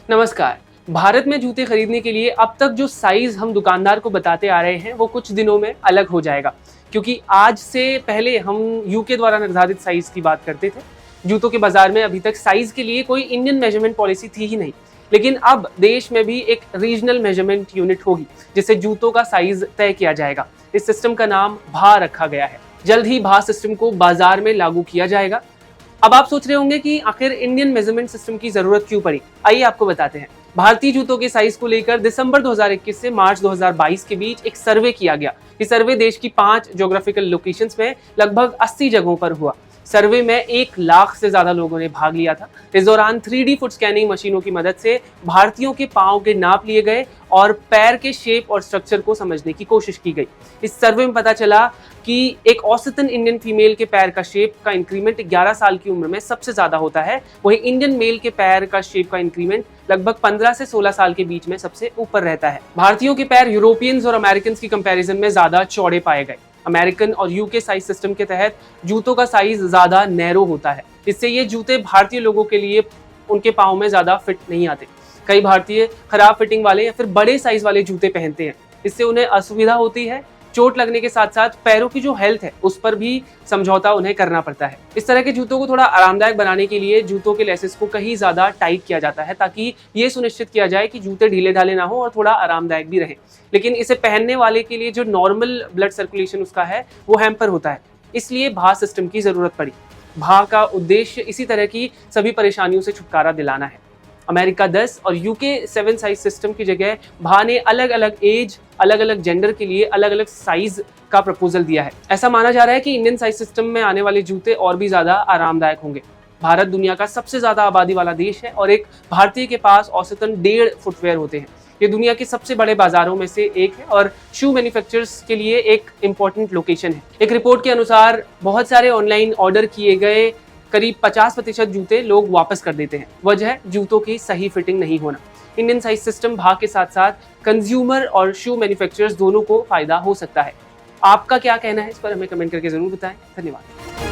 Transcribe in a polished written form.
नमस्कार। भारत में जूते खरीदने के लिए अब तक जो साइज हम दुकानदार को बताते आ रहे हैं वो कुछ दिनों में अलग हो जाएगा, क्योंकि आज से पहले हम यूके द्वारा निर्धारित साइज की बात करते थे। जूतों के बाजार में अभी तक साइज के लिए कोई इंडियन मेजरमेंट पॉलिसी थी ही नहीं, लेकिन अब देश में भी एक रीजनल मेजरमेंट यूनिट होगी जिससे जूतों का साइज तय किया जाएगा। इस सिस्टम का नाम भा रखा गया है। जल्द ही भा सिस्टम को बाजार में लागू किया जाएगा। अब आप सोच रहे होंगे कि आखिर इंडियन मेजरमेंट सिस्टम की जरूरत क्यों पड़ी। आइए आपको बताते हैं। भारतीय जूतों के साइज को लेकर दिसंबर 2021 से मार्च 2022 के बीच एक सर्वे किया गया। ये सर्वे देश की 5 ज्योग्राफिकल लोकेशंस में लगभग 80 जगहों पर हुआ। सर्वे में 1 लाख से ज्यादा लोगों ने भाग लिया था। इस दौरान 3D फुट स्कैनिंग मशीनों की मदद से भारतीयों के पांव के नाप लिए गए और पैर के शेप और स्ट्रक्चर को समझने की कोशिश की गई। इस सर्वे में पता चला कि एक औसतन इंडियन फीमेल के पैर का शेप का इंक्रीमेंट 11 साल की उम्र में सबसे ज्यादा होता है, वहीं इंडियन मेल के पैर का शेप का इंक्रीमेंट लगभग 15 से 16 साल के बीच में सबसे ऊपर रहता है। भारतीयों के पैर यूरोपियंस और अमेरिकन की कंपैरिजन में ज्यादा चौड़े पाए गए। अमेरिकन और यूके साइज सिस्टम के तहत जूतों का साइज ज्यादा नैरो होता है। इससे ये जूते भारतीय लोगों के लिए उनके पाँव में ज्यादा फिट नहीं आते। कई भारतीय खराब फिटिंग वाले या फिर बड़े साइज वाले जूते पहनते हैं। इससे उन्हें असुविधा होती है। चोट लगने के साथ साथ पैरों की जो हेल्थ है उस पर भी समझौता उन्हें करना पड़ता है। इस तरह के जूतों को थोड़ा आरामदायक बनाने के लिए जूतों के लेसेस को कहीं ज्यादा टाइट किया जाता है, ताकि ये सुनिश्चित किया जाए कि जूते ढीले ढाले ना हो और थोड़ा आरामदायक भी रहे। लेकिन इसे पहनने वाले के लिए जो नॉर्मल ब्लड सर्कुलेशन उसका है वो हैम्पर होता है, इसलिए भा सिस्टम की जरूरत पड़ी। भा का उद्देश्य इसी तरह की सभी परेशानियों से छुटकारा दिलाना है। अमेरिका 10 और यूके 7 साइज सिस्टम की जगह भा ने अलग अलग एज, अलग अलग जेंडर के लिए अलग अलग साइज का प्रपोजल दिया है। ऐसा माना जा रहा है कि इंडियन साइज सिस्टम में आने वाले जूते और भी ज्यादा आरामदायक होंगे। भारत दुनिया का सबसे ज्यादा आबादी वाला देश है और एक भारतीय के पास औसतन 1.5 फुटवेयर होते हैं। ये दुनिया के सबसे बड़े बाजारों में से एक है और शू मैन्युफैक्चरर्स के लिए एक इम्पोर्टेंट लोकेशन है। एक रिपोर्ट के अनुसार बहुत सारे ऑनलाइन ऑर्डर किए गए करीब 50% जूते लोग वापस कर देते हैं। वजह जूतों की सही फिटिंग नहीं होना। इंडियन साइज सिस्टम भा के साथ साथ कंज्यूमर और शू मैन्युफैक्चरर्स दोनों को फायदा हो सकता है। आपका क्या कहना है इस पर हमें कमेंट करके जरूर बताएं। धन्यवाद।